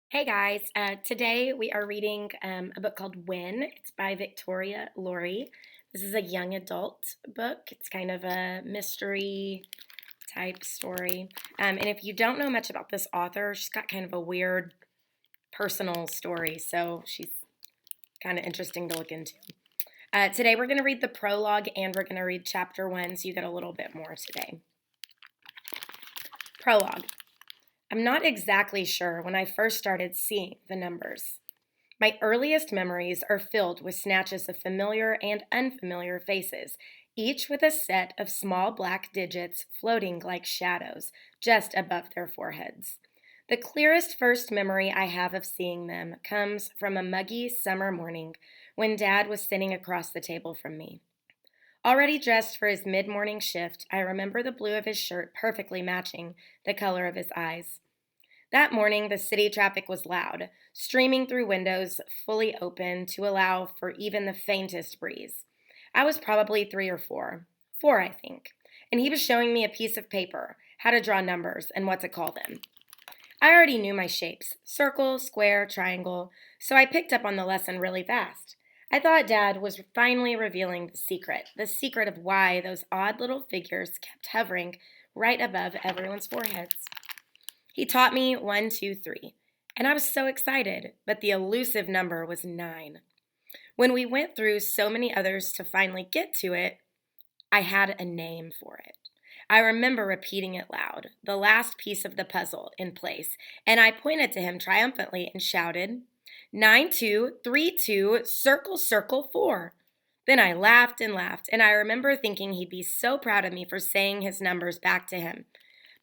Hey guys, today we are reading a book called When. It's by Victoria Laurie. This is a young adult book. It's kind of a mystery type story. And if you don't know much about this author, she's got kind of a weird personal story, so she's kind of interesting to look into. Today we're going to read the prologue and we're going to read chapter 1, so you get a little bit more today. Prologue. I'm not exactly sure when I first started seeing the numbers. My earliest memories are filled with snatches of familiar and unfamiliar faces, each with a set of small black digits floating like shadows just above their foreheads. The clearest first memory I have of seeing them comes from a muggy summer morning when Dad was sitting across the table from me. Already dressed for his mid-morning shift, I remember the blue of his shirt perfectly matching the color of his eyes. That morning, the city traffic was loud, streaming through windows fully open to allow for even the faintest breeze. I was probably 3 or 4, I think, and he was showing me a piece of paper, how to draw numbers, and what to call them. I already knew my shapes, circle, square, triangle, so I picked up on the lesson really fast. I thought Dad was finally revealing the secret of why those odd little figures kept hovering right above everyone's foreheads. He taught me 1, 2, 3, and I was so excited, but the elusive number was 9. When we went through so many others to finally get to it, I had a name for it. I remember repeating it loud, the last piece of the puzzle in place, and I pointed to him triumphantly and shouted, 9232, circle, circle, 4. Then I laughed and laughed, and I remember thinking he'd be so proud of me for saying his numbers back to him.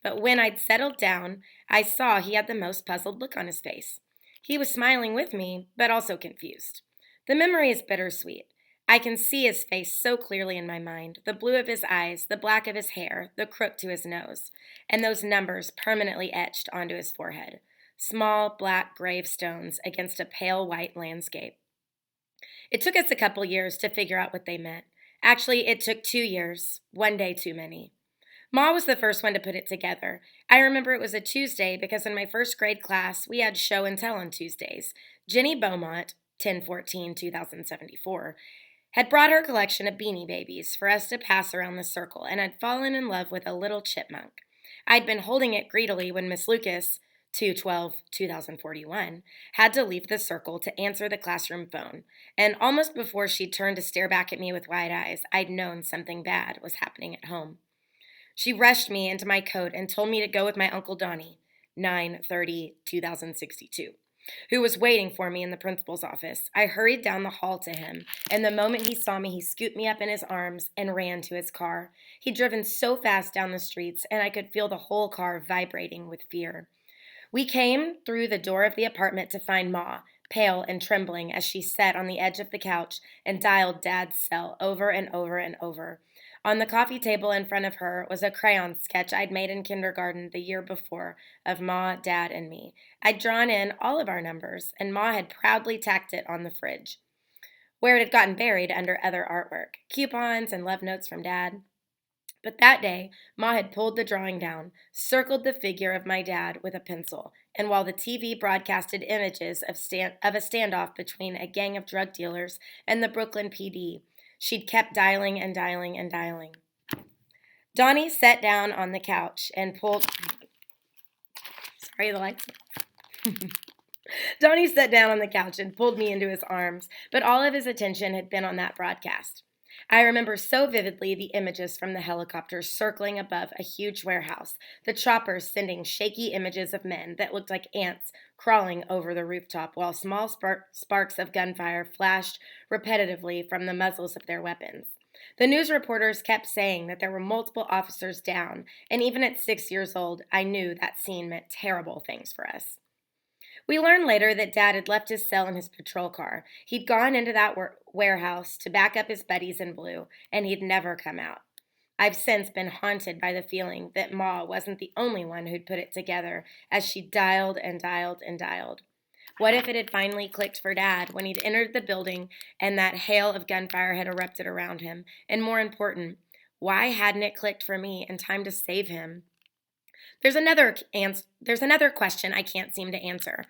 But when I'd settled down, I saw he had the most puzzled look on his face. He was smiling with me, but also confused. The memory is bittersweet. I can see his face so clearly in my mind, the blue of his eyes, the black of his hair, the crook to his nose, and those numbers permanently etched onto his forehead. Small black gravestones against a pale white landscape. It took us a couple years to figure out what they meant. Actually, it took 2 years, one day too many. Ma was the first one to put it together. I remember it was a Tuesday because in my first grade class, we had show and tell on Tuesdays. Jenny Beaumont, 10/14/2074, had brought her collection of Beanie Babies for us to pass around the circle and had fallen in love with a little chipmunk. I'd been holding it greedily when Miss Lucas, 2/12/2041, had to leave the circle to answer the classroom phone, and almost before she'd turned to stare back at me with wide eyes, I'd known something bad was happening at home. She rushed me into my coat and told me to go with my Uncle Donnie, 9/30/2062, who was waiting for me in the principal's office. I hurried down the hall to him, and the moment he saw me, he scooped me up in his arms and ran to his car. He'd driven so fast down the streets, and I could feel the whole car vibrating with fear. We came through the door of the apartment to find Ma, pale and trembling as she sat on the edge of the couch and dialed Dad's cell over and over and over. On the coffee table in front of her was a crayon sketch I'd made in kindergarten the year before of Ma, Dad, and me. I'd drawn in all of our numbers, and Ma had proudly tacked it on the fridge, where it had gotten buried under other artwork, coupons and love notes from Dad. But that day, Ma had pulled the drawing down, circled the figure of my dad with a pencil, and while the TV broadcasted images of a standoff between a gang of drug dealers and the Brooklyn PD, she'd kept dialing and dialing and dialing. Donnie sat down on the couch and pulled... Sorry, the lights... Donnie sat down on the couch and pulled me into his arms, but all of his attention had been on that broadcast. I remember so vividly the images from the helicopters circling above a huge warehouse, the choppers sending shaky images of men that looked like ants crawling over the rooftop while small sparks of gunfire flashed repetitively from the muzzles of their weapons. The news reporters kept saying that there were multiple officers down, and even at 6 years old, I knew that scene meant terrible things for us. We learned later that Dad had left his cell in his patrol car. He'd gone into that warehouse to back up his buddies in blue, and he'd never come out. I've since been haunted by the feeling that Ma wasn't the only one who'd put it together as she dialed and dialed and dialed. What if it had finally clicked for Dad when he'd entered the building and that hail of gunfire had erupted around him? And more important, why hadn't it clicked for me in time to save him? There's another question I can't seem to answer.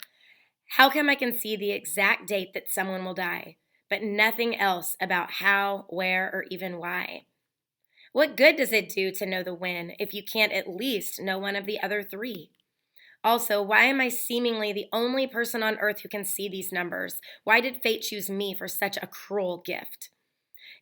How come I can see the exact date that someone will die, but nothing else about how, where, or even why? What good does it do to know the when if you can't at least know one of the other three? Also, why am I seemingly the only person on earth who can see these numbers? Why did fate choose me for such a cruel gift?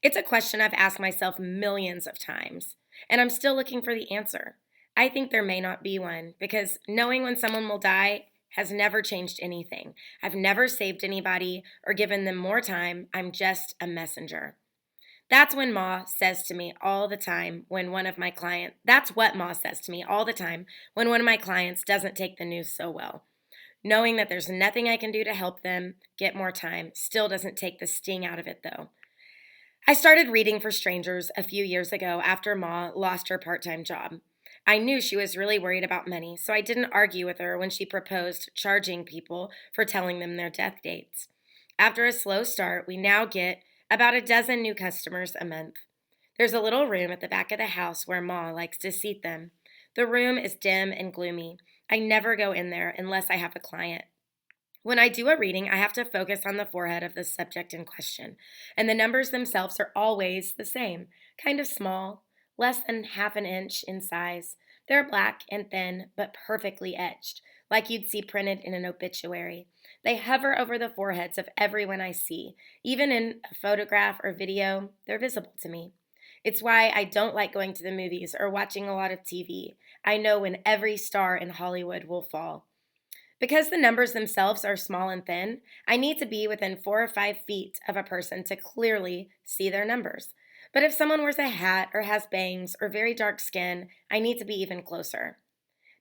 It's a question I've asked myself millions of times, and I'm still looking for the answer. I think there may not be one, because knowing when someone will die has never changed anything. I've never saved anybody or given them more time. I'm just a messenger. That's when Ma says to me all the time when one of my clients, that's what Ma says to me all the time when one of my clients doesn't take the news so well. Knowing that there's nothing I can do to help them get more time still doesn't take the sting out of it, though. I started reading for strangers a few years ago after Ma lost her part-time job. I knew she was really worried about money, so I didn't argue with her when she proposed charging people for telling them their death dates. After a slow start, we now get about a dozen new customers a month. There's a little room at the back of the house where Ma likes to seat them. The room is dim and gloomy. I never go in there unless I have a client. When I do a reading, I have to focus on the forehead of the subject in question, and the numbers themselves are always the same, kind of small, less than half an inch in size. They're black and thin, but perfectly etched, like you'd see printed in an obituary. They hover over the foreheads of everyone I see. Even in a photograph or video, they're visible to me. It's why I don't like going to the movies or watching a lot of TV. I know when every star in Hollywood will fall. Because the numbers themselves are small and thin, I need to be within 4 or 5 feet of a person to clearly see their numbers. But if someone wears a hat or has bangs or very dark skin, I need to be even closer.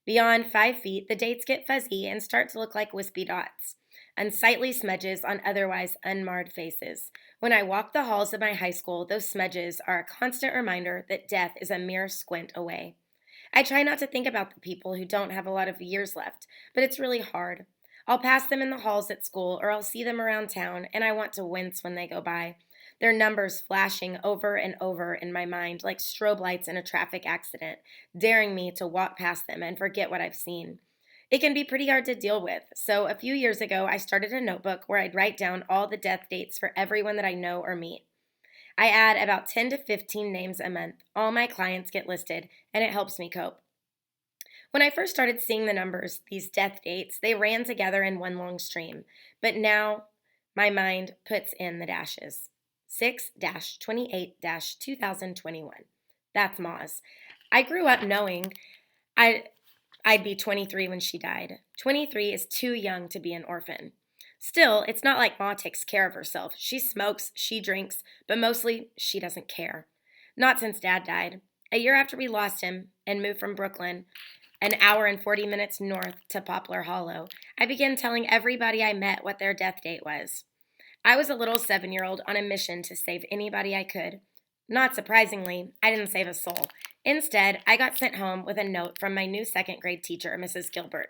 Beyond 5 feet, the dates get fuzzy and start to look like wispy dots, unsightly smudges on otherwise unmarred faces. When I walk the halls of my high school, those smudges are a constant reminder that death is a mere squint away. I try not to think about the people who don't have a lot of years left, but it's really hard. I'll pass them in the halls at school or I'll see them around town, and I want to wince when they go by. Their numbers flashing over and over in my mind like strobe lights in a traffic accident, daring me to walk past them and forget what I've seen. It can be pretty hard to deal with, so a few years ago I started a notebook where I'd write down all the death dates for everyone that I know or meet. I add about 10 to 15 names a month. All my clients get listed, and it helps me cope. When I first started seeing the numbers, these death dates, they ran together in one long stream. But now my mind puts in the dashes. 6-28-2021. That's Ma's. I grew up knowing I'd be 23 when she died. 23 is too young to be an orphan. Still, it's not like Ma takes care of herself. She smokes, she drinks, but mostly she doesn't care. Not since Dad died. A year after we lost him and moved from Brooklyn, an hour and 40 minutes north to Poplar Hollow, I began telling everybody I met what their death date was. I was a little 7-year-old on a mission to save anybody I could. Not surprisingly, I didn't save a soul. Instead, I got sent home with a note from my new second grade teacher, Mrs. Gilbert,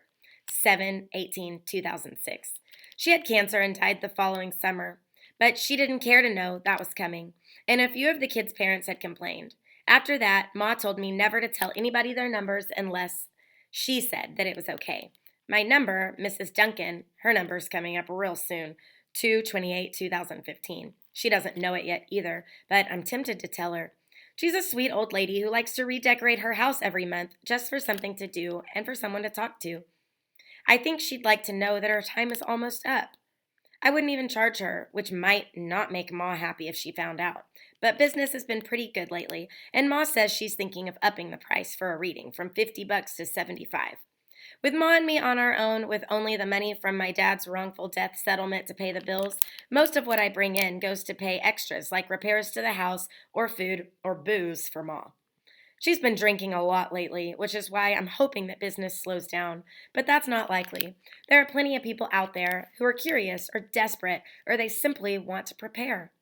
7/18/2006. She had cancer and died the following summer, but she didn't care to know that was coming, and a few of the kids' parents had complained. After that, Ma told me never to tell anybody their numbers unless she said that it was okay. My number, Mrs. Duncan, her number's coming up real soon, 2/28/2015. She doesn't know it yet either, but I'm tempted to tell her. She's a sweet old lady who likes to redecorate her house every month just for something to do and for someone to talk to. I think she'd like to know that her time is almost up. I wouldn't even charge her, which might not make Ma happy if she found out. But business has been pretty good lately, and Ma says she's thinking of upping the price for a reading from $50 to $75. With Ma and me on our own, with only the money from my dad's wrongful death settlement to pay the bills, most of what I bring in goes to pay extras like repairs to the house or food or booze for Ma. She's been drinking a lot lately, which is why I'm hoping that business slows down, but that's not likely. There are plenty of people out there who are curious or desperate, or they simply want to prepare.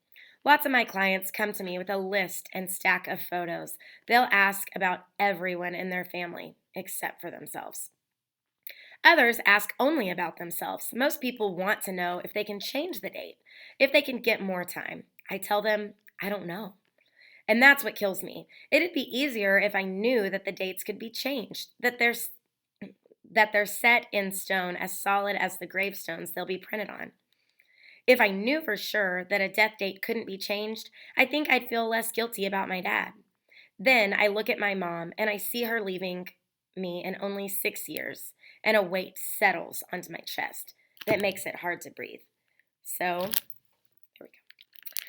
Lots of my clients come to me with a list and stack of photos. They'll ask about everyone in their family, except for themselves. Others ask only about themselves. Most people want to know if they can change the date, if they can get more time. I tell them, I don't know. And that's what kills me. It'd be easier if I knew that the dates could be changed, that that they're set in stone as solid as the gravestones they'll be printed on. If I knew for sure that a death date couldn't be changed, I think I'd feel less guilty about my dad. Then I look at my mom and I see her leaving me in only 6 years, and a weight settles onto my chest that makes it hard to breathe. So, here we go.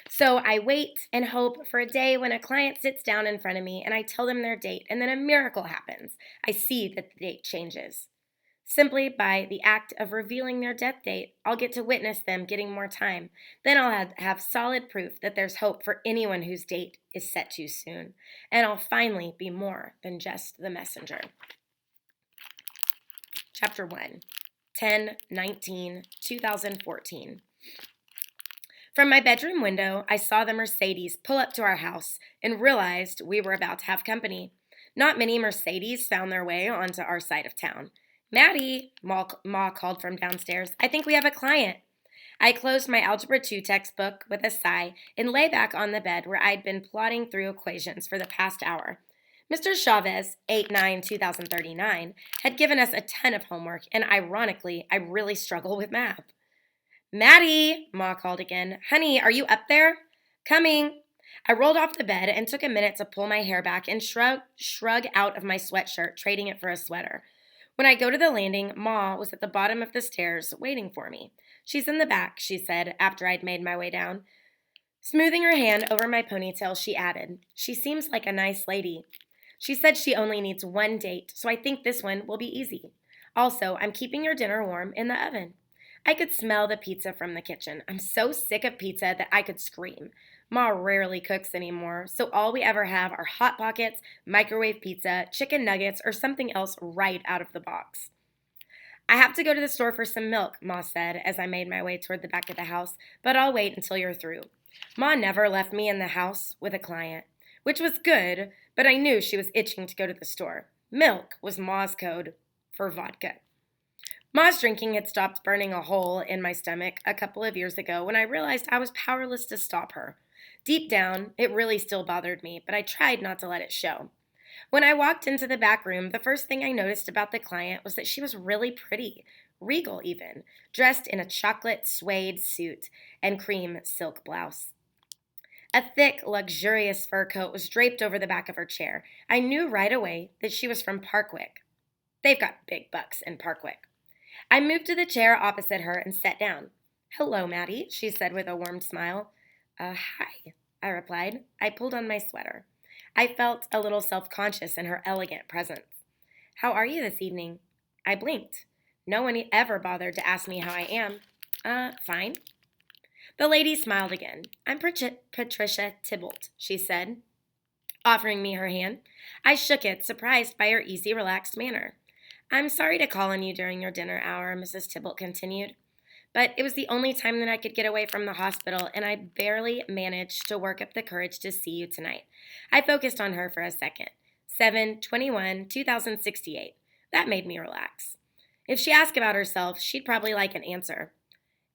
So I wait and hope for a day when a client sits down in front of me and I tell them their date, and then a miracle happens. I see that the date changes. Simply by the act of revealing their death date, I'll get to witness them getting more time. Then I'll have solid proof that there's hope for anyone whose date is set too soon. And I'll finally be more than just the messenger. Chapter 1, 10/19/2014. From my bedroom window, I saw the Mercedes pull up to our house and realized we were about to have company. Not many Mercedes found their way onto our side of town. "Maddie," Ma called from downstairs, "I think we have a client." I closed my Algebra 2 textbook with a sigh and lay back on the bed where I'd been plodding through equations for the past hour. Mr. Chavez, 8/9/2039, had given us a ton of homework, and ironically, I really struggle with math. "Maddie," Ma called again. "Honey, are you up there?" "Coming." I rolled off the bed and took a minute to pull my hair back and shrug out of my sweatshirt, trading it for a sweater. When I go to the landing, Ma was at the bottom of the stairs waiting for me. "She's in the back," she said after I'd made my way down. Smoothing her hand over my ponytail, she added, "She seems like a nice lady." She said she only needs one date, so I think this one will be easy. Also, I'm keeping your dinner warm in the oven. I could smell the pizza from the kitchen. I'm so sick of pizza that I could scream. Ma rarely cooks anymore, so all we ever have are Hot Pockets, microwave pizza, chicken nuggets, or something else right out of the box. "I have to go to the store for some milk," Ma said as I made my way toward the back of the house, "but I'll wait until you're through." Ma never left me in the house with a client, which was good, but I knew she was itching to go to the store. Milk was Ma's code for vodka. Ma's drinking had stopped burning a hole in my stomach a couple of years ago when I realized I was powerless to stop her. Deep down, it really still bothered me, but I tried not to let it show. When I walked into the back room, the first thing I noticed about the client was that she was really pretty, regal even, dressed in a chocolate suede suit and cream silk blouse. A thick, luxurious fur coat was draped over the back of her chair. I knew right away that she was from Parkwick. They've got big bucks in Parkwick. I moved to the chair opposite her and sat down. "Hello, Maddie," she said with a warm smile. Hi," I replied. I pulled on my sweater. I felt a little self-conscious in her elegant presence. "How are you this evening?" I blinked. No one ever bothered to ask me how I am. Fine." The lady smiled again. "I'm Patricia Tybalt," she said, offering me her hand. I shook it, surprised by her easy, relaxed manner. "I'm sorry to call on you during your dinner hour," Mrs. Tybalt continued, "but it was the only time that I could get away from the hospital, and I barely managed to work up the courage to see you tonight." I focused on her for a second. 7/21/2068. That made me relax. If she asked about herself, she'd probably like an answer.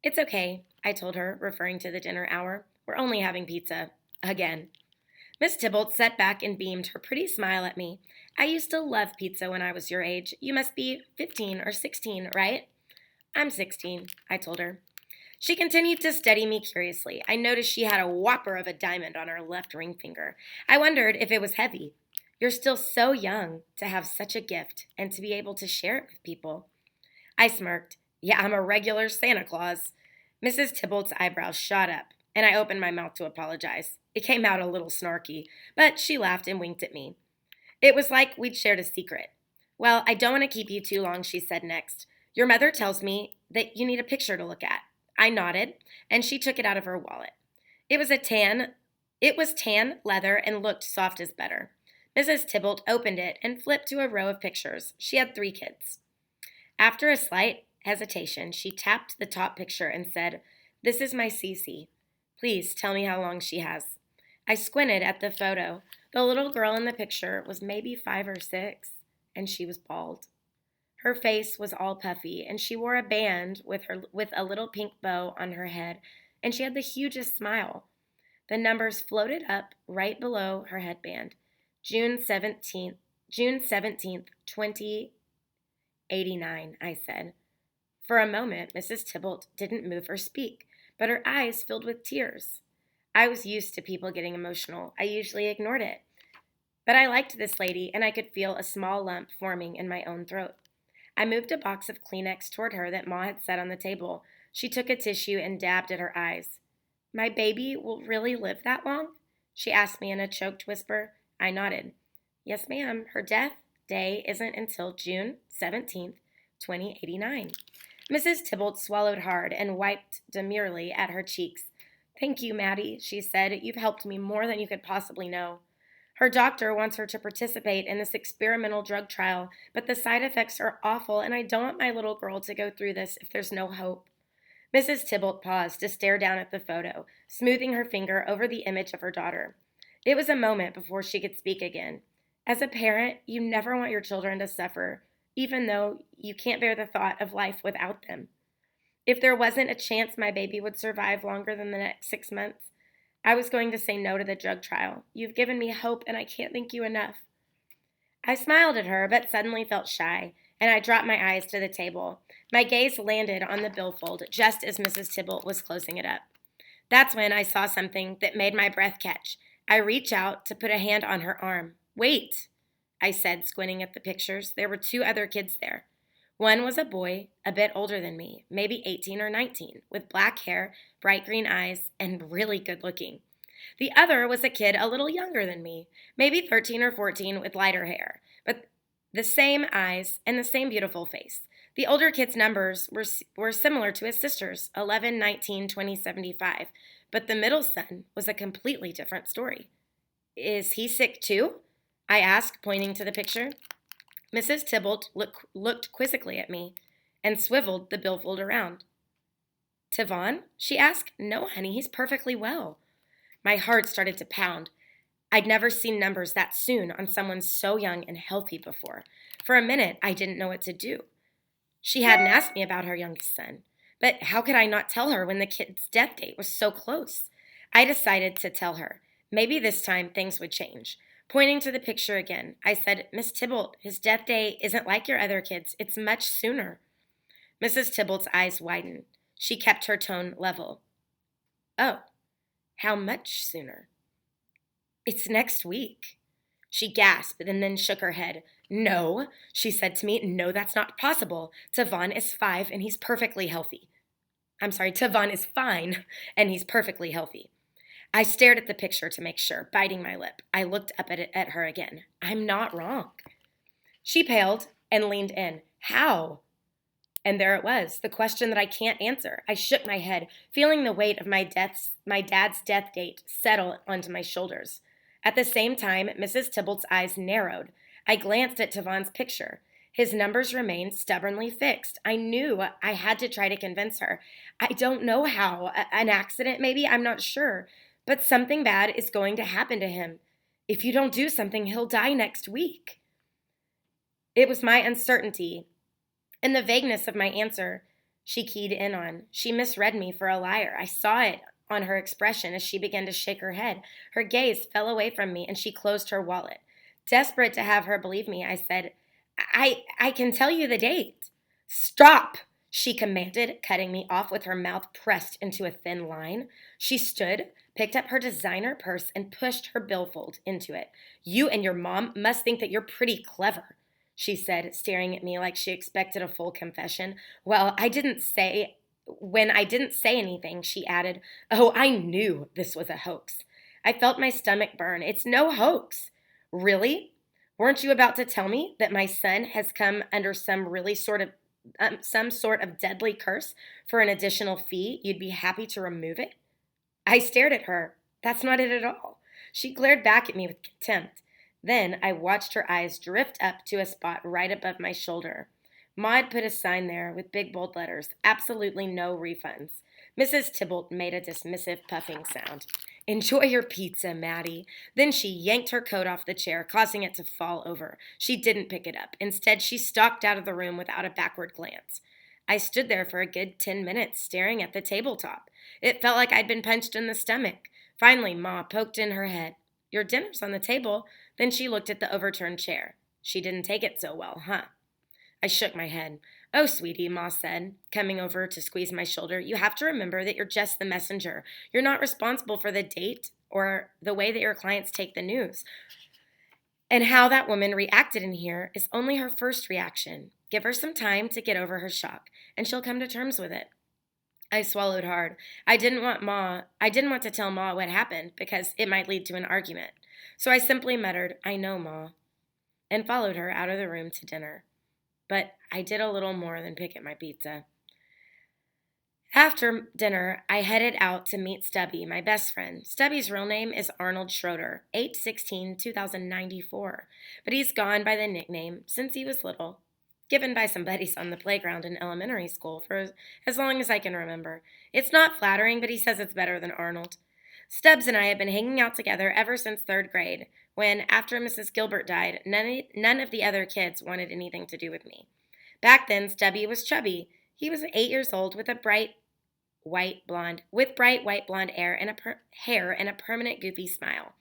"It's okay," I told her, referring to the dinner hour. "We're only having pizza. Again." Miss Tybalt sat back and beamed her pretty smile at me. "I used to love pizza when I was your age. You must be 15 or 16, right?" "I'm 16, I told her. She continued to study me curiously. I noticed she had a whopper of a diamond on her left ring finger. I wondered if it was heavy. "You're still so young to have such a gift and to be able to share it with people." I smirked. "Yeah, I'm a regular Santa Claus." Mrs. Tybalt's eyebrows shot up, and I opened my mouth to apologize. It came out a little snarky, but she laughed and winked at me. It was like we'd shared a secret. "Well, I don't want to keep you too long," she said next. "Your mother tells me that you need a picture to look at." I nodded, and she took it out of her wallet. It was tan leather and looked soft as butter. Mrs. Tybalt opened it and flipped to a row of pictures. She had 3 kids. After a slight hesitation, she tapped the top picture and said, "This is my Cece. Please tell me how long she has." I squinted at the photo. The little girl in the picture was maybe 5 or 6, and she was bald. Her face was all puffy, and she wore a band with a little pink bow on her head, and she had the hugest smile. The numbers floated up right below her headband. June 17th, 20, "89," I said. For a moment, Mrs. Tybalt didn't move or speak, but her eyes filled with tears. I was used to people getting emotional. I usually ignored it. But I liked this lady, and I could feel a small lump forming in my own throat. I moved a box of Kleenex toward her that Ma had set on the table. She took a tissue and dabbed at her eyes. "My baby will really live that long?" she asked me in a choked whisper. I nodded. "Yes, ma'am. Her death day isn't until June 17th, 2089. Mrs. Tybalt swallowed hard and wiped demurely at her cheeks. "Thank you, Maddie," she said. "You've helped me more than you could possibly know. Her doctor wants her to participate in this experimental drug trial, but the side effects are awful, and I don't want my little girl to go through this if there's no hope." Mrs. Tybalt paused to stare down at the photo, smoothing her finger over the image of her daughter. It was a moment before she could speak again. "As a parent, you never want your children to suffer, even though you can't bear the thought of life without them. If there wasn't a chance my baby would survive longer than the next 6 months, I was going to say no to the drug trial. You've given me hope, and I can't thank you enough." I smiled at her, but suddenly felt shy, and I dropped my eyes to the table. My gaze landed on the billfold just as Mrs. Tybalt was closing it up. That's when I saw something that made my breath catch. I reached out to put a hand on her arm. "Wait," I said, squinting at the pictures. There were 2 other kids there. One was a boy, a bit older than me, maybe 18 or 19, with black hair, bright green eyes, and really good looking. The other was a kid a little younger than me, maybe 13 or 14, with lighter hair, but the same eyes and the same beautiful face. The older kid's numbers were similar to his sister's, 11, 19, 20, 75, but the middle son was a completely different story. "Is he sick too?" I asked, pointing to the picture. Mrs. Tybalt looked quizzically at me and swiveled the billfold around. "Tavon?" she asked. "No, honey, he's perfectly well." My heart started to pound. I'd never seen numbers that soon on someone so young and healthy before. For a minute, I didn't know what to do. She hadn't asked me about her youngest son, but how could I not tell her when the kid's death date was so close? I decided to tell her. Maybe this time things would change. Pointing to the picture again, I said, "Miss Tybalt, his death day isn't like your other kids. It's much sooner." Mrs. Tybalt's eyes widened. She kept her tone level. "Oh, how much sooner?" "It's next week." She gasped and then shook her head. "No," she said to me. "No, that's not possible. Tavon is 5 and he's perfectly healthy." I'm sorry, Tavon is fine and he's perfectly healthy. I stared at the picture to make sure, biting my lip. I looked up at her again. "I'm not wrong." She paled and leaned in. "How?" And there it was, the question that I can't answer. I shook my head, feeling the weight of my dad's death date settle onto my shoulders. At the same time, Mrs. Tybalt's eyes narrowed. I glanced at Tavon's picture. His numbers remained stubbornly fixed. I knew I had to try to convince her. I don't know how. An accident, maybe? I'm not sure. But something bad is going to happen to him. If you don't do something, he'll die next week. It was my uncertainty and the vagueness of my answer she keyed in on. She misread me for a liar. I saw it on her expression as she began to shake her head. Her gaze fell away from me, and she closed her wallet. Desperate to have her believe me, I said, I can tell you the date." "Stop," she commanded, cutting me off with her mouth pressed into a thin line. She stood, picked up her designer purse, and pushed her billfold into it. "You and your mom must think that you're pretty clever," she said, staring at me like she expected a full confession. When I didn't say anything, she added, "Oh, I knew this was a hoax." I felt my stomach burn. "It's no hoax." "Really? Weren't you about to tell me that my son has come under some sort of deadly curse? For an additional fee, you'd be happy to remove it?" I stared at her. "That's not it at all." She glared back at me with contempt. Then I watched her eyes drift up to a spot right above my shoulder. Maud put a sign there with big bold letters, "Absolutely no refunds." Mrs. Tybalt made a dismissive puffing sound. "Enjoy your pizza, Maddie." Then she yanked her coat off the chair, causing it to fall over. She didn't pick it up. Instead, she stalked out of the room without a backward glance. I stood there for a good 10 minutes, staring at the tabletop. It felt like I'd been punched in the stomach. Finally, Ma poked in her head. "Your dinner's on the table." Then she looked at the overturned chair. "She didn't take it so well, huh?" I shook my head. "Oh, sweetie," Ma said, coming over to squeeze my shoulder, "you have to remember that you're just the messenger. You're not responsible for the date or the way that your clients take the news. And how that woman reacted in here is only her first reaction. Give her some time to get over her shock, and she'll come to terms with it." I swallowed hard. I didn't want to tell Ma what happened because it might lead to an argument. So I simply muttered, "I know, Ma," and followed her out of the room to dinner. But I did a little more than pick at my pizza. After dinner, I headed out to meet Stubby, my best friend. Stubby's real name is Arnold Schroeder, 8/16/2094, but he's gone by the nickname since he was little, given by some buddies on the playground in elementary school for as long as I can remember. It's not flattering, but he says it's better than Arnold. Stubbs and I have been hanging out together ever since third grade, when, after Mrs. Gilbert died, none of the other kids wanted anything to do with me. Back then, Stubby was chubby. He was 8 years old with bright white blonde hair and a permanent goofy smile.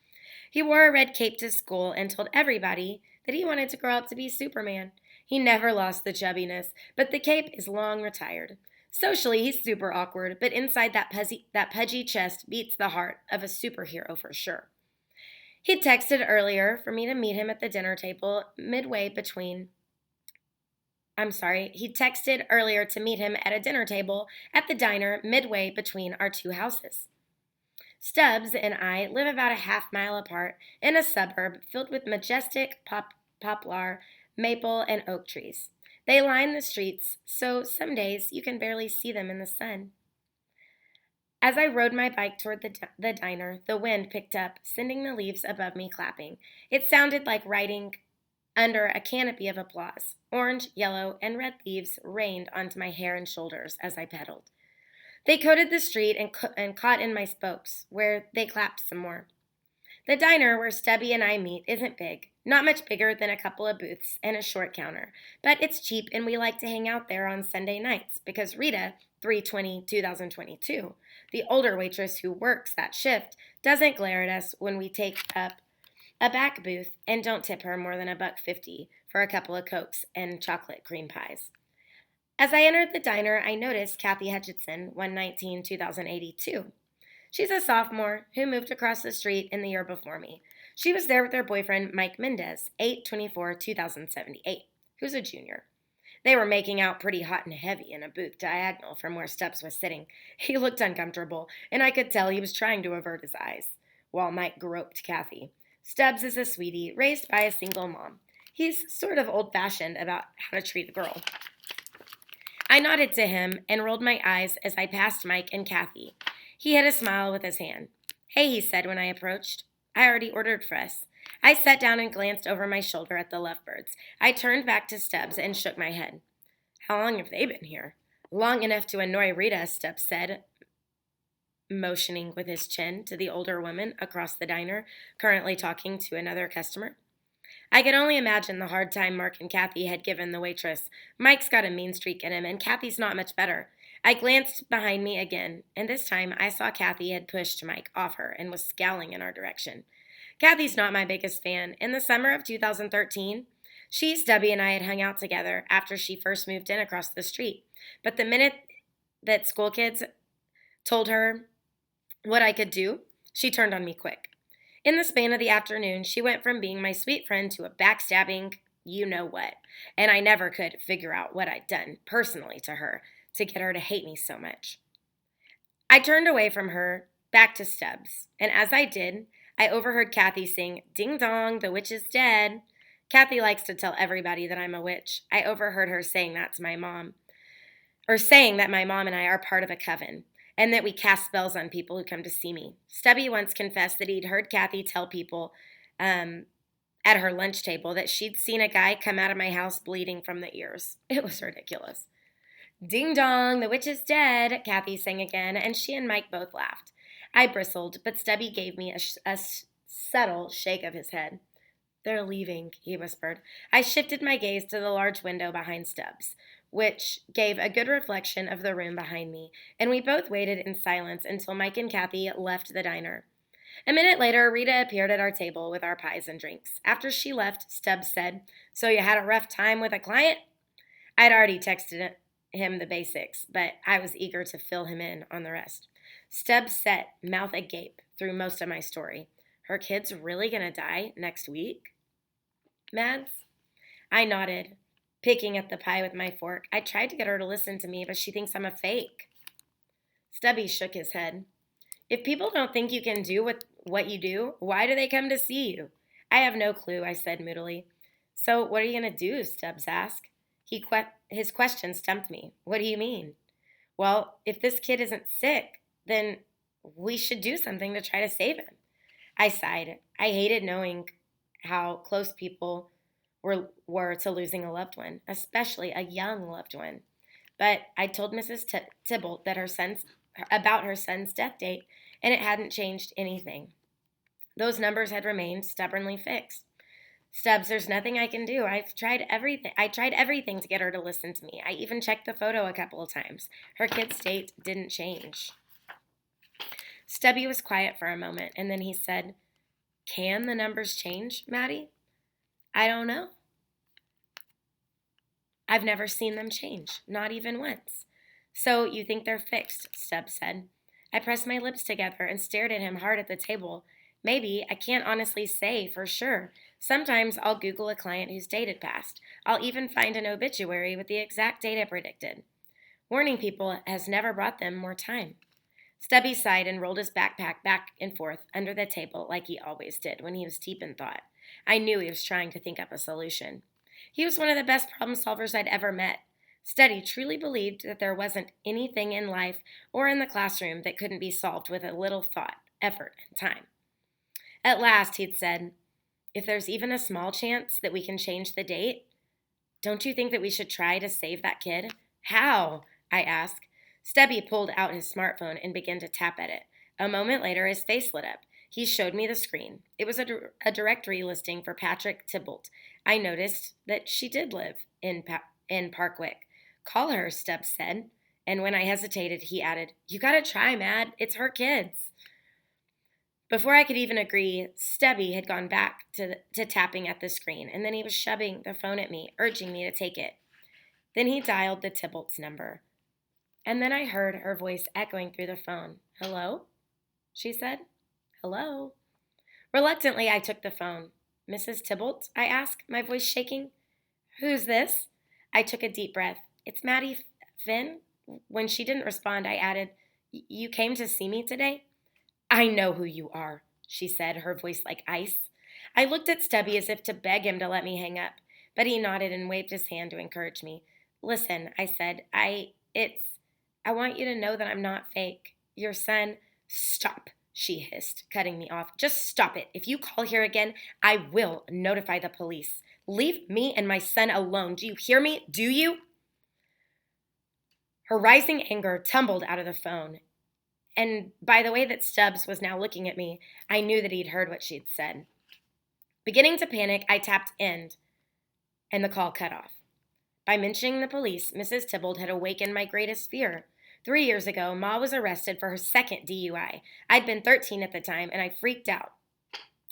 He wore a red cape to school and told everybody that he wanted to grow up to be Superman. He never lost the chubbiness, but the cape is long retired. Socially, he's super awkward, but inside that pudgy chest beats the heart of a superhero for sure. He texted earlier for me to meet him at the dinner table he texted earlier to meet him at a dinner table at the diner midway between our two houses. Stubbs and I live about a half-mile apart in a suburb filled with majestic poplar, maple, and oak trees. They line the streets, so some days you can barely see them in the sun. As I rode my bike toward the diner, the wind picked up, sending the leaves above me clapping. It sounded like riding under a canopy of applause. Orange, yellow, and red leaves rained onto my hair and shoulders as I pedaled. They coated the street and caught in my spokes, where they clapped some more. The diner where Stubby and I meet isn't big, not much bigger than a couple of booths and a short counter, but it's cheap and we like to hang out there on Sunday nights because Rita, 3/20/2022, the older waitress who works that shift, doesn't glare at us when we take up a back booth and don't tip her more than $1.50 for a couple of Cokes and chocolate cream pies. As I entered the diner, I noticed Kathy Hutchinson, 1/19/2082. She's a sophomore who moved across the street in the year before me. She was there with her boyfriend, Mike Mendez, 8/24/2078, who's a junior. They were making out pretty hot and heavy in a booth diagonal from where Stubbs was sitting. He looked uncomfortable, and I could tell he was trying to avert his eyes, while Mike groped Kathy. Stubbs is a sweetie, raised by a single mom. He's sort of old-fashioned about how to treat a girl. I nodded to him and rolled my eyes as I passed Mike and Kathy. He hid a smile with his hand. "Hey," he said when I approached. "I already ordered for us." I sat down and glanced over my shoulder at the lovebirds. I turned back to Stubbs and shook my head. "How long have they been here?" "Long enough to annoy Rita," Stubbs said, motioning with his chin to the older woman across the diner, currently talking to another customer. I could only imagine the hard time Mark and Kathy had given the waitress. Mike's got a mean streak in him, and Kathy's not much better. I glanced behind me again, and this time I saw Kathy had pushed Mike off her and was scowling in our direction. Kathy's not my biggest fan. In the summer of 2013, she, Stubby, and I had hung out together after she first moved in across the street. But the minute that school kids told her what I could do, she turned on me quick. In the span of the afternoon, she went from being my sweet friend to a backstabbing you-know-what, and I never could figure out what I'd done personally to her to get her to hate me so much. I turned away from her, back to Stubbs, and as I did, I overheard Kathy sing, "Ding dong, the witch is dead." Kathy likes to tell everybody that I'm a witch. I overheard her saying that to my mom, or saying that my mom and I are part of a coven, and that we cast spells on people who come to see me. Stubby once confessed that he'd heard Kathy tell people at her lunch table that she'd seen a guy come out of my house bleeding from the ears. It was ridiculous. "Ding dong, the witch is dead," Kathy sang again, and she and Mike both laughed. I bristled, but Stubby gave me a subtle shake of his head. "They're leaving," he whispered. I shifted my gaze to the large window behind Stubbs, which gave a good reflection of the room behind me, and we both waited in silence until Mike and Kathy left the diner. A minute later, Rita appeared at our table with our pies and drinks. After she left, Stubbs said, "So you had a rough time with a client?" I'd already texted him the basics, but I was eager to fill him in on the rest. Stubbs sat, mouth agape, through most of my story. Her kid's really gonna die next week? Mads? I nodded, picking at the pie with my fork. I tried to get her to listen to me, but she thinks I'm a fake. Stubby shook his head. If people don't think you can do what you do, why do they come to see you? I have no clue, I said moodily. So what are you going to do? Stubbs asked. His question stumped me. What do you mean? Well, if this kid isn't sick, then we should do something to try to save him. I sighed. I hated knowing how close people were to losing a loved one, especially a young loved one. But I told Mrs. Tybalt that about her son's death date, and it hadn't changed anything. Those numbers had remained stubbornly fixed. Stubbs, there's nothing I can do. I've tried everything. I tried everything to get her to listen to me. I even checked the photo a couple of times. Her kid's state didn't change. Stubby was quiet for a moment, and then he said, Can the numbers change, Maddie? I don't know. I've never seen them change, not even once. So you think they're fixed, Stubbs said. I pressed my lips together and stared at him hard at the table. Maybe, I can't honestly say for sure. Sometimes I'll Google a client whose date had passed. I'll even find an obituary with the exact date I predicted. Warning people has never brought them more time. Stubby sighed and rolled his backpack back and forth under the table like he always did when he was deep in thought. I knew he was trying to think up a solution. He was one of the best problem solvers I'd ever met. Stubby truly believed that there wasn't anything in life or in the classroom that couldn't be solved with a little thought, effort, and time. At last, he'd said, If there's even a small chance that we can change the date, don't you think that we should try to save that kid? How? I asked. Stubby pulled out his smartphone and began to tap at it. A moment later, his face lit up. He showed me the screen. It was a directory listing for Patrick Tybalt. I noticed that she did live in Parkwick. Call her, Stubbs said. And when I hesitated, he added, You gotta try, Mad. It's her kids. Before I could even agree, Stubby had gone back to tapping at the screen, and then he was shoving the phone at me, urging me to take it. Then he dialed the Tybalt's number. And then I heard her voice echoing through the phone. Hello? She said. Hello? Reluctantly, I took the phone. Mrs. Tybalt? I asked, my voice shaking. Who's this? I took a deep breath. It's Maddie Finn. When she didn't respond, I added, You came to see me today? I know who you are, she said, her voice like ice. I looked at Stubby as if to beg him to let me hang up, but he nodded and waved his hand to encourage me. Listen, I said, I want you to know that I'm not fake. Your son, Stop, she hissed, cutting me off. Just stop it. If you call here again, I will notify the police. Leave me and my son alone. Do you hear me? Do you? Her rising anger tumbled out of the phone. And by the way that Stubbs was now looking at me, I knew that he'd heard what she'd said. Beginning to panic, I tapped end, and the call cut off. By mentioning the police, Mrs. Tybalt had awakened my greatest fear. 3 years ago, Ma was arrested for her second DUI. I'd been 13 at the time, and I freaked out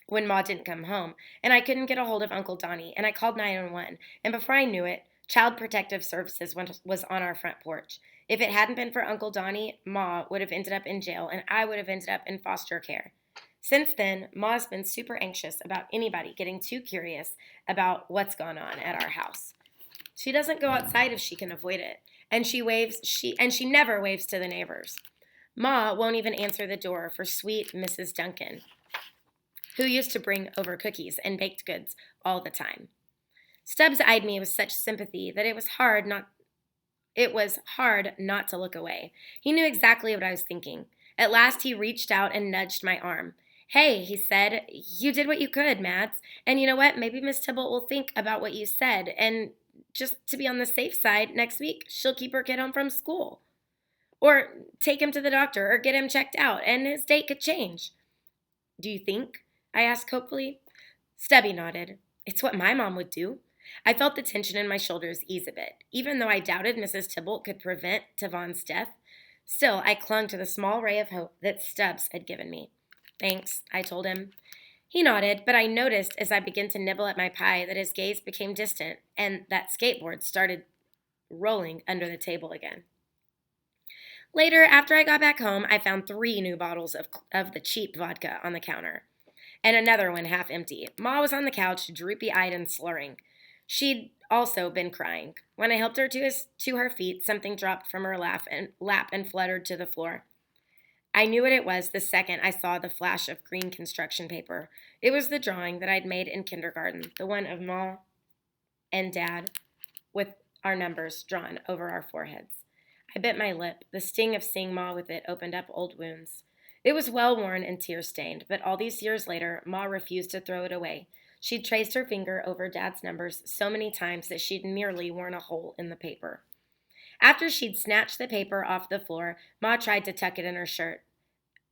when Ma didn't come home, and I couldn't get a hold of Uncle Donnie, and I called 911, and before I knew it, Child Protective Services was on our front porch. If it hadn't been for Uncle Donnie, Ma would have ended up in jail, and I would have ended up in foster care. Since then, Ma's been super anxious about anybody getting too curious about what's gone on at our house. She doesn't go outside if she can avoid it, and she never waves to the neighbors. Ma won't even answer the door for sweet Mrs. Duncan, who used to bring over cookies and baked goods all the time. Stubbs eyed me with such sympathy that it was hard not to look away. He knew exactly what I was thinking. At last he reached out and nudged my arm. Hey, he said, you did what you could, Mads. And you know what? Maybe Miss Tybalt will think about what you said. And just to be on the safe side, next week she'll keep her kid home from school. Or take him to the doctor or get him checked out, and his date could change. Do you think? I asked hopefully. Stubby nodded. It's what my mom would do. I felt the tension in my shoulders ease a bit. Even though I doubted Mrs. Tybalt could prevent Tavon's death, still I clung to the small ray of hope that Stubbs had given me. Thanks, I told him. He nodded, but I noticed as I began to nibble at my pie that his gaze became distant and that skateboard started rolling under the table again. Later, after I got back home, I found 3 new bottles of the cheap vodka on the counter, and another one half empty. Ma was on the couch, droopy-eyed and slurring. She'd also been crying. When I helped her to her feet, something dropped from her lap and fluttered to the floor. I knew what it was the second I saw the flash of green construction paper. It was the drawing that I'd made in kindergarten, the one of Ma and Dad with our numbers drawn over our foreheads. I bit my lip. The sting of seeing Ma with it opened up old wounds. It was well-worn and tear-stained, but all these years later, Ma refused to throw it away. She'd traced her finger over Dad's numbers so many times that she'd nearly worn a hole in the paper. After she'd snatched the paper off the floor, Ma tried to tuck it in her shirt.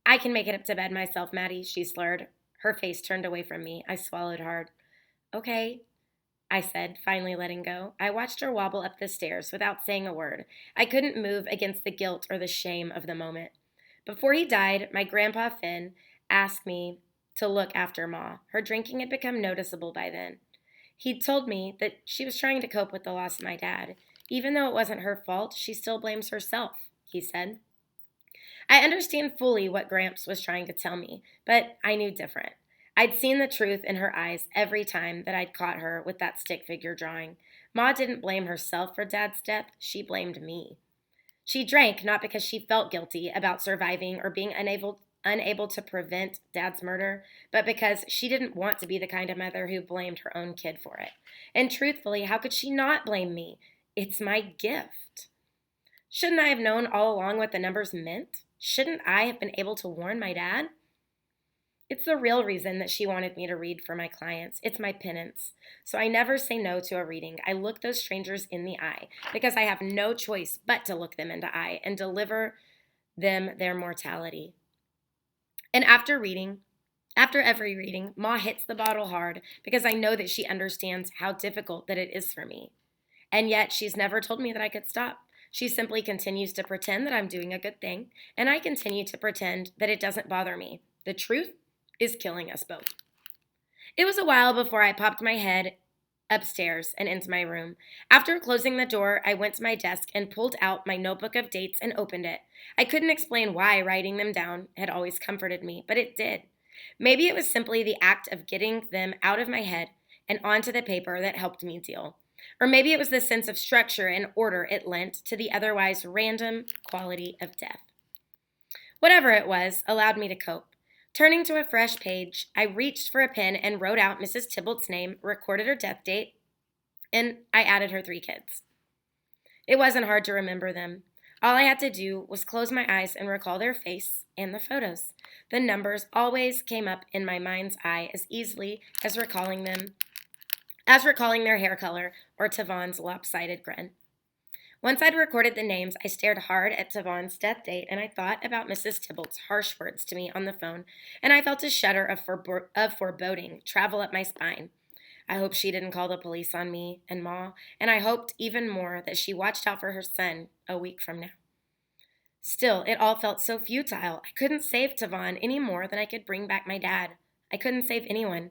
"I can make it up to bed myself, Maddie," she slurred. Her face turned away from me. I swallowed hard. "Okay," I said, finally letting go. I watched her wobble up the stairs without saying a word. I couldn't move against the guilt or the shame of the moment. Before he died, my grandpa Finn asked me to look after Ma. Her drinking had become noticeable by then. He'd told me that she was trying to cope with the loss of my dad. Even though it wasn't her fault, she still blames herself, he said. I understand fully what Gramps was trying to tell me, but I knew different. I'd seen the truth in her eyes every time that I'd caught her with that stick figure drawing. Ma didn't blame herself for Dad's death, she blamed me. She drank not because she felt guilty about surviving or being unable to prevent Dad's murder, but because she didn't want to be the kind of mother who blamed her own kid for it. And truthfully, how could she not blame me? It's my gift. Shouldn't I have known all along what the numbers meant? Shouldn't I have been able to warn my dad? It's the real reason that she wanted me to read for my clients. It's my penance. So I never say no to a reading. I look those strangers in the eye because I have no choice but to look them in the eye and deliver them their mortality. And after every reading, Ma hits the bottle hard because I know that she understands how difficult that it is for me. And yet she's never told me that I could stop. She simply continues to pretend that I'm doing a good thing, and I continue to pretend that it doesn't bother me. The truth is killing us both. It was a while before I popped my head upstairs and into my room. After closing the door, I went to my desk and pulled out my notebook of dates and opened it. I couldn't explain why writing them down had always comforted me, but it did. Maybe it was simply the act of getting them out of my head and onto the paper that helped me deal. Or maybe it was the sense of structure and order it lent to the otherwise random quality of death. Whatever it was allowed me to cope. Turning to a fresh page, I reached for a pen and wrote out Mrs. Tybalt's name, recorded her death date, and I added her 3 kids. It wasn't hard to remember them. All I had to do was close my eyes and recall their face and the photos. The numbers always came up in my mind's eye as easily as recalling their hair color or Tavon's lopsided grin. Once I'd recorded the names, I stared hard at Tavon's death date, and I thought about Mrs. Tybalt's harsh words to me on the phone, and I felt a shudder of foreboding travel up my spine. I hoped she didn't call the police on me and Ma, and I hoped even more that she watched out for her son a week from now. Still, it all felt so futile. I couldn't save Tavon any more than I could bring back my dad. I couldn't save anyone.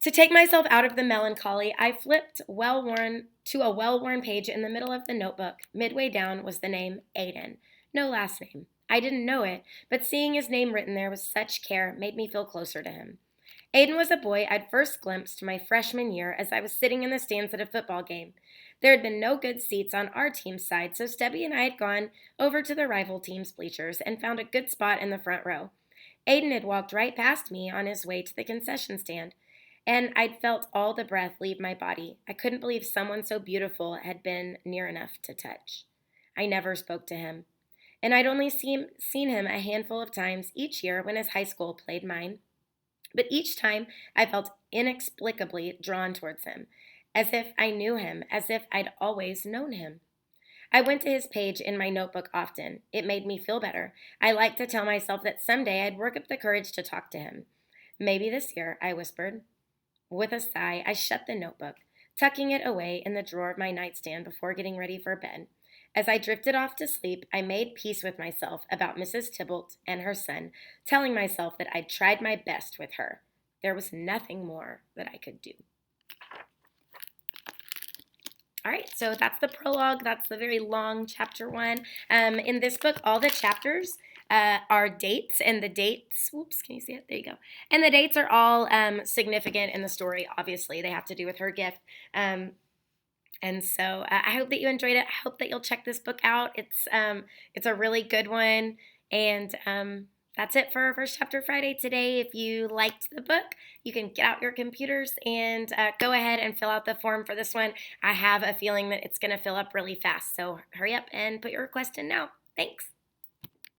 To take myself out of the melancholy, I flipped to a well-worn page in the middle of the notebook. Midway down was the name Aiden. No last name. I didn't know it, but seeing his name written there with such care made me feel closer to him. Aiden was a boy I'd first glimpsed my freshman year as I was sitting in the stands at a football game. There had been no good seats on our team's side, so Stubby and I had gone over to the rival team's bleachers and found a good spot in the front row. Aiden had walked right past me on his way to the concession stand, and I'd felt all the breath leave my body. I couldn't believe someone so beautiful had been near enough to touch. I never spoke to him, and I'd only seen him a handful of times each year when his high school played mine. But each time I felt inexplicably drawn towards him, as if I knew him, as if I'd always known him. I went to his page in my notebook often. It made me feel better. I liked to tell myself that someday I'd work up the courage to talk to him. Maybe this year, I whispered. With a sigh, I shut the notebook, tucking it away in the drawer of my nightstand before getting ready for bed. As I drifted off to sleep, I made peace with myself about Mrs. Tybalt and her son, telling myself that I'd tried my best with her. There was nothing more that I could do. All right, so that's the prologue. That's the very long chapter 1. In this book, all the chapters are dates, and the dates, whoops, can you see it? There you go. And the dates are all significant in the story, obviously. They have to do with her gift. And so I hope that you enjoyed it. I hope that you'll check this book out. It's a really good one. And that's it for First Chapter Friday today. If you liked the book, you can get out your computers and go ahead and fill out the form for this one. I have a feeling that it's going to fill up really fast. So hurry up and put your request in now. Thanks.